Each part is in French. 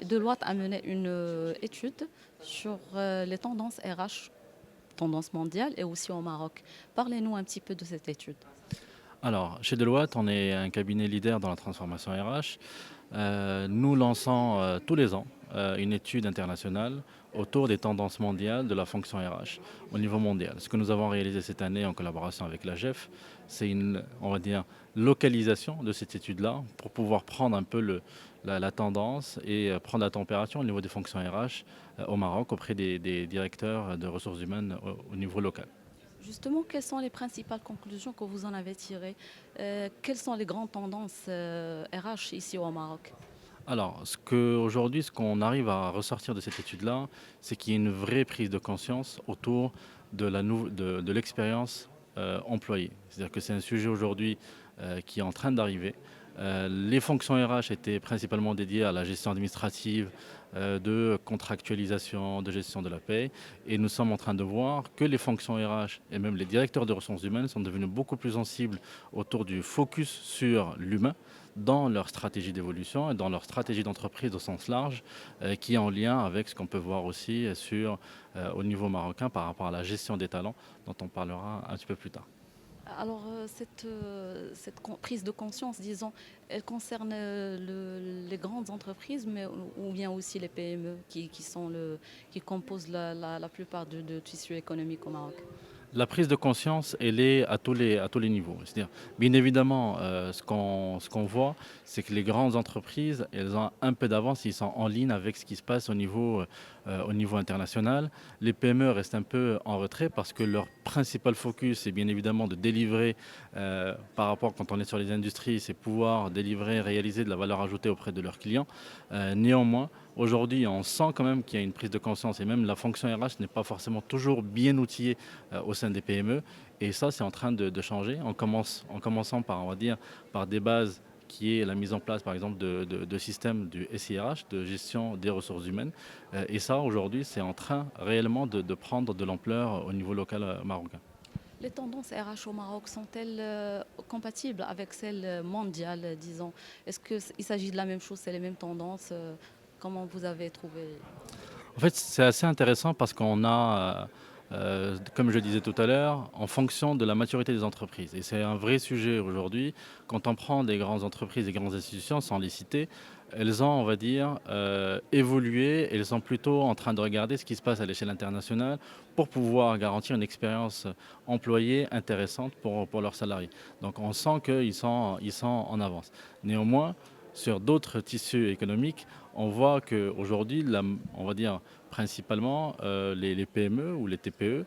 Deloitte a mené une étude sur les tendances RH, tendances mondiales et aussi au Maroc. Parlez-nous un petit peu de cette étude. Alors, chez Deloitte, on est un cabinet leader dans la transformation RH. Nous lançons tous les ans une étude internationale autour des tendances mondiales de la fonction RH au niveau mondial. Ce que nous avons réalisé cette année en collaboration avec la GEF, c'est une, on va dire, localisation de cette étude-là pour pouvoir prendre un peu la tendance et prendre la température au niveau des fonctions RH au Maroc auprès des directeurs de ressources humaines au niveau local. Justement, quelles sont les principales conclusions que vous en avez tirées? Quelles sont les grandes tendances RH ici au Maroc? Alors, ce qu'on arrive à ressortir de cette étude-là, c'est qu'il y a une vraie prise de conscience autour de l'expérience employée. C'est-à-dire que c'est un sujet aujourd'hui qui est en train d'arriver. Les fonctions RH étaient principalement dédiées à la gestion administrative, de contractualisation, de gestion de la paie. Et nous sommes en train de voir que les fonctions RH et même les directeurs de ressources humaines sont devenus beaucoup plus sensibles autour du focus sur l'humain dans leur stratégie d'évolution et dans leur stratégie d'entreprise au sens large, qui est en lien avec ce qu'on peut voir aussi au niveau marocain par rapport à la gestion des talents, dont on parlera un petit peu plus tard. Alors, prise de conscience, disons, elle concerne les grandes entreprises, mais ou bien aussi les PME qui composent la plupart du tissu économique au Maroc. La prise de conscience, elle est à tous les niveaux. C'est-à-dire, bien évidemment, ce qu'on voit, c'est que les grandes entreprises, elles ont un peu d'avance, ils sont en ligne avec ce qui se passe au niveau international. Les PME restent un peu en retrait parce que leur principal focus est bien évidemment de délivrer, par rapport quand on est sur les industries, c'est pouvoir délivrer, réaliser de la valeur ajoutée auprès de leurs clients. Néanmoins, aujourd'hui, on sent quand même qu'il y a une prise de conscience et même la fonction RH n'est pas forcément toujours bien outillée au sein des PME. Et ça, c'est en train de changer. En commençant par, on va dire, par des bases qui est la mise en place, par exemple, de systèmes du SIRH, de gestion des ressources humaines. Et ça, aujourd'hui, c'est en train réellement de prendre de l'ampleur au niveau local marocain. Les tendances RH au Maroc sont-elles compatibles avec celles mondiales, disons? Est-ce qu'il s'agit de la même chose, c'est les mêmes tendances? Comment vous avez trouvé? En fait, c'est assez intéressant parce qu'on a, comme je disais tout à l'heure, en fonction de la maturité des entreprises. Et c'est un vrai sujet aujourd'hui. Quand on prend des grandes entreprises, des grandes institutions, sans les citer, elles ont, on va dire, évolué. Elles sont plutôt en train de regarder ce qui se passe à l'échelle internationale pour pouvoir garantir une expérience employée intéressante pour leurs salariés. Donc on sent ils sont en avance. Néanmoins, sur d'autres tissus économiques, on voit qu'aujourd'hui, on va dire principalement les PME ou les TPE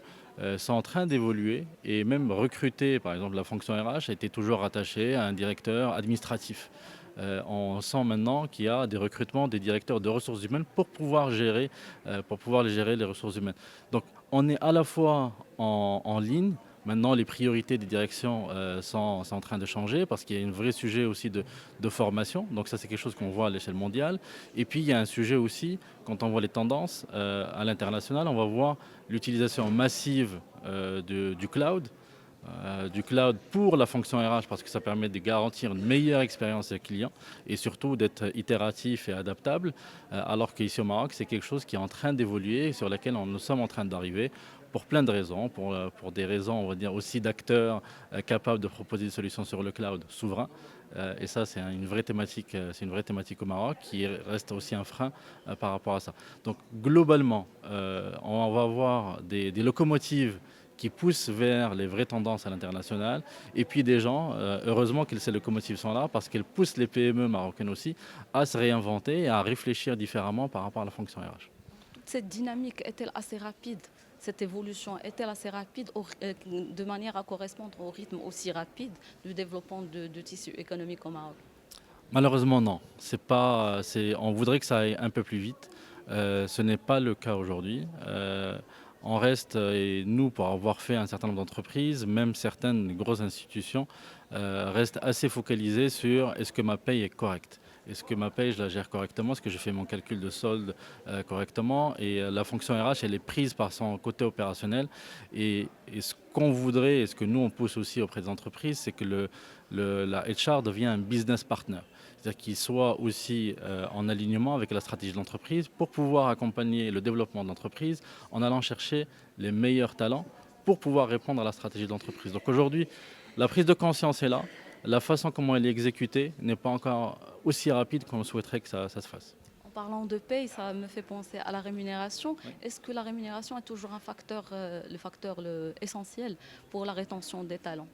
sont en train d'évoluer et même recruter, par exemple la fonction RH a été toujours rattachée à un directeur administratif. On sent maintenant qu'il y a des recrutements des directeurs de ressources humaines pour pouvoir les gérer les ressources humaines. Donc on est à la fois en ligne. Maintenant, les priorités des directions sont en train de changer parce qu'il y a un vrai sujet aussi de formation. Donc ça, c'est quelque chose qu'on voit à l'échelle mondiale. Et puis, il y a un sujet aussi, quand on voit les tendances à l'international, on va voir l'utilisation massive du cloud pour la fonction RH parce que ça permet de garantir une meilleure expérience des clients et surtout d'être itératif et adaptable. Alors qu'ici au Maroc, c'est quelque chose qui est en train d'évoluer, sur laquelle nous sommes en train d'arriver pour plein de raisons, pour des raisons, on va dire, aussi d'acteurs capables de proposer des solutions sur le cloud souverain. Et ça, c'est une vraie thématique au Maroc qui reste aussi un frein par rapport à ça. Donc globalement, on va avoir des locomotives qui poussent vers les vraies tendances à l'international. Et puis des gens, heureusement que ces locomotives sont là parce qu'elles poussent les PME marocaines aussi à se réinventer et à réfléchir différemment par rapport à la fonction RH. Toute cette dynamique est-elle assez rapide? Cette évolution est-elle assez rapide de manière à correspondre au rythme aussi rapide du développement de tissu économique au Maroc? Malheureusement, non. On voudrait que ça aille un peu plus vite. Ce n'est pas le cas aujourd'hui. On reste, et nous, pour avoir fait un certain nombre d'entreprises, même certaines grosses institutions, restent assez focalisées sur est-ce que ma paye est correcte. Est-ce que ma paye, je la gère correctement? Est-ce que je fais mon calcul de solde correctement? Et la fonction RH, elle est prise par son côté opérationnel. Et ce qu'on voudrait, et ce que nous, on pousse aussi auprès des entreprises, c'est que la HR devient un business partner. C'est-à-dire qu'il soit aussi en alignement avec la stratégie de l'entreprise pour pouvoir accompagner le développement de l'entreprise en allant chercher les meilleurs talents pour pouvoir répondre à la stratégie de l'entreprise. Donc aujourd'hui, la prise de conscience est là. La façon comment elle est exécutée n'est pas encore aussi rapide qu'on souhaiterait que ça se fasse. En parlant de paye, ça me fait penser à la rémunération. Oui. Est-ce que la rémunération est toujours un facteur, le facteur essentiel pour la rétention des talents?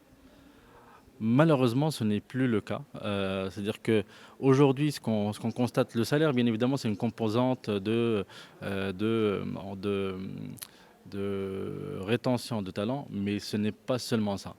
Malheureusement, ce n'est plus le cas. C'est-à-dire qu'aujourd'hui, ce qu'on constate, le salaire, bien évidemment, c'est une composante euh, de, de, de rétention de talent, mais ce n'est pas seulement ça.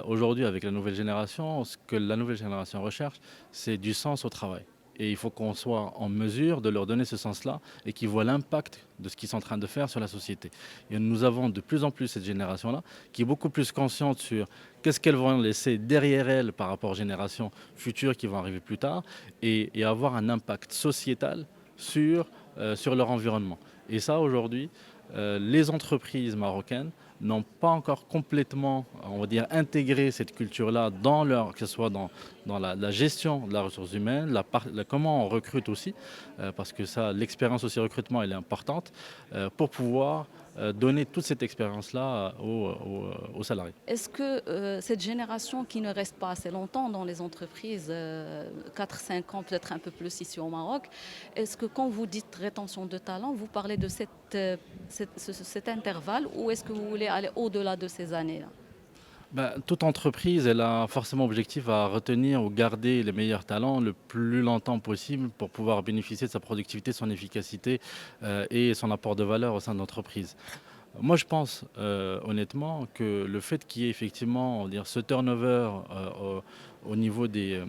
Aujourd'hui, avec la nouvelle génération, ce que la nouvelle génération recherche, c'est du sens au travail. Et il faut qu'on soit en mesure de leur donner ce sens-là et qu'ils voient l'impact de ce qu'ils sont en train de faire sur la société. Et nous avons de plus en plus cette génération-là qui est beaucoup plus consciente sur qu'est-ce qu'elles vont laisser derrière elles par rapport aux générations futures qui vont arriver plus tard et avoir un impact sociétal sur leur environnement. Et ça, aujourd'hui, les entreprises marocaines n'ont pas encore complètement, on va dire, intégré cette culture-là dans leur, que ce soit dans la gestion de la ressource humaine, comment on recrute aussi, parce que ça, l'expérience aussi recrutement, elle est importante, pour pouvoir donner toute cette expérience-là aux salariés. Est-ce que cette génération qui ne reste pas assez longtemps dans les entreprises, 4-5 ans, peut-être un peu plus ici au Maroc, est-ce que quand vous dites rétention de talent, vous parlez de cet intervalle ou est-ce que vous voulez aller au-delà de ces années-là? Ben, toute entreprise, elle a forcément objectif à retenir ou garder les meilleurs talents le plus longtemps possible pour pouvoir bénéficier de sa productivité, son efficacité et son apport de valeur au sein de l'entreprise. Moi, je pense honnêtement que le fait qu'il y ait effectivement, on va dire, ce turnover au niveau des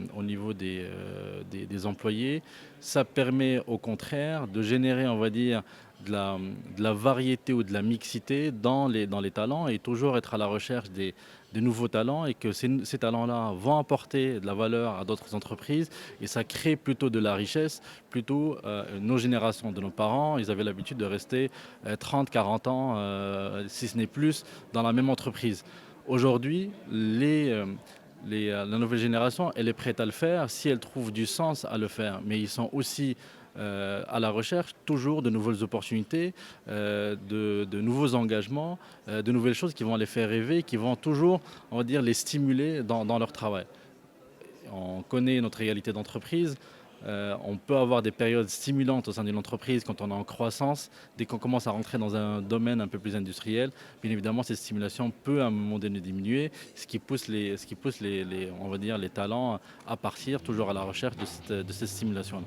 employés, ça permet au contraire de générer, on va dire, de la variété ou de la mixité dans les talents et toujours être à la recherche des nouveaux talents et que ces talents-là vont apporter de la valeur à d'autres entreprises et ça crée plutôt de la richesse, plutôt nos générations de nos parents, ils avaient l'habitude de rester 30, 40 ans, si ce n'est plus, dans la même entreprise. Aujourd'hui, la nouvelle génération, elle est prête à le faire si elle trouve du sens à le faire. Mais ils sont aussi à la recherche toujours de nouvelles opportunités, de nouveaux engagements, de nouvelles choses qui vont les faire rêver, qui vont toujours, on va dire, les stimuler dans leur travail. On connaît notre réalité d'entreprise. On peut avoir des périodes stimulantes au sein d'une entreprise quand on est en croissance. Dès qu'on commence à rentrer dans un domaine un peu plus industriel, bien évidemment, cette stimulation peut à un moment donné diminuer, ce qui pousse on va dire, les talents à partir toujours à la recherche de cette stimulation-là.